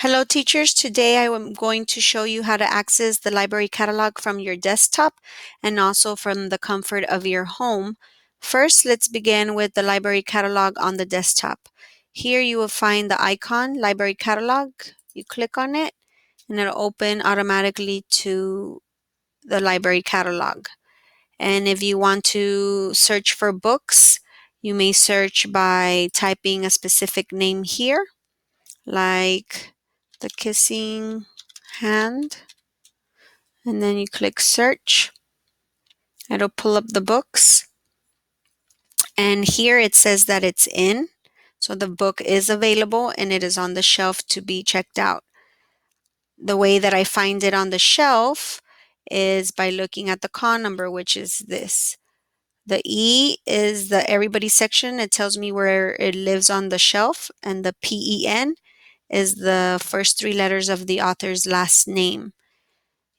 Hello teachers, today I am going to show you how to access the library catalog from your desktop and also from the comfort of your home. First, let's begin with the library catalog on the desktop. Here you will find the icon, library catalog. You click on it and it'll open automatically to the library catalog. And if you want to search for books, you may search by typing a specific name here, like The Kissing Hand, and then you click search. It'll pull up the books, and here it says that it's in, so the book is available and it is on the shelf to be checked out. The way that I find it on the shelf is by looking at the con number, which is this. The E is the everybody section. It tells me where it lives on the shelf, and the PEN is the first three letters of the author's last name.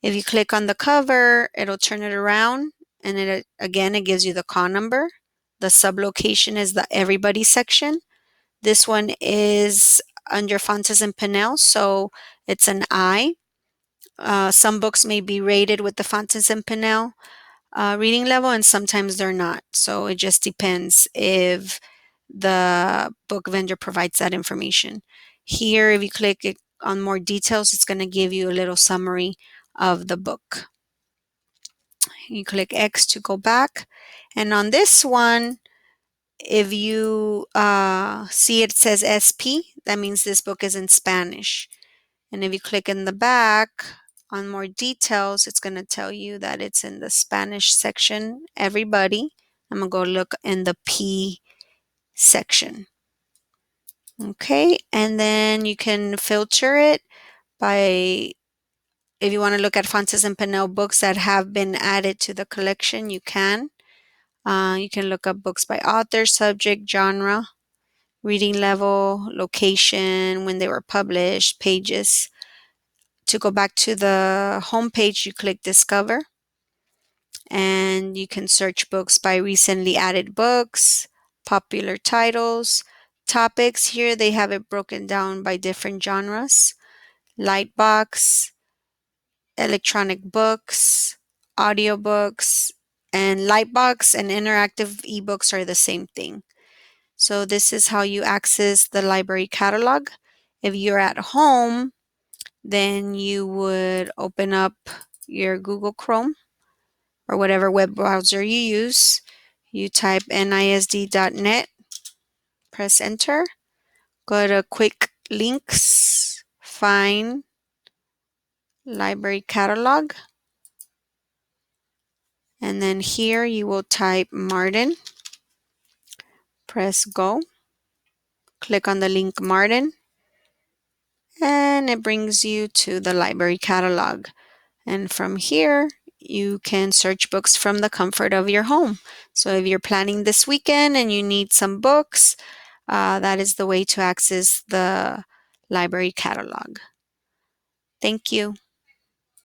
If you click on the cover, it'll turn it around, and it gives you the con number. The sublocation is the everybody section. This one is under Fontes and Pinnell, so it's an I. Some books may be rated with the Fontes and Pinnell reading level, and sometimes they're not. So it just depends if the book vendor provides that information. Here, if you click it on more details, it's going to give you a little summary of the book. You click X to go back. And on this one, if you see it says SP, that means this book is in Spanish. And if you click in the back on more details, it's going to tell you that it's in the Spanish section, everybody. I'm going to go look in the P section. Okay, and then you can filter it by, if you want to look at Fontes and Pinnell books that have been added to the collection, you can. You can look up books by author, subject, genre, reading level, location, when they were published, pages. To go back to the home page, you click Discover, and you can search books by recently added books, popular titles, topics. Here they have it broken down by different genres: Lightbox, electronic books, audiobooks, and Lightbox and interactive ebooks are the same thing. So this is how you access the library catalog. If you're at home, then you would open up your Google Chrome or whatever web browser you use. You type nisd.net, press enter, go to quick links, find library catalog, and then here you will type Martin, press go, click on the link Martin, and it brings you to the library catalog. And from here, you can search books from the comfort of your home. So if you're planning this weekend and you need some books, that is the way to access the library catalog. Thank you.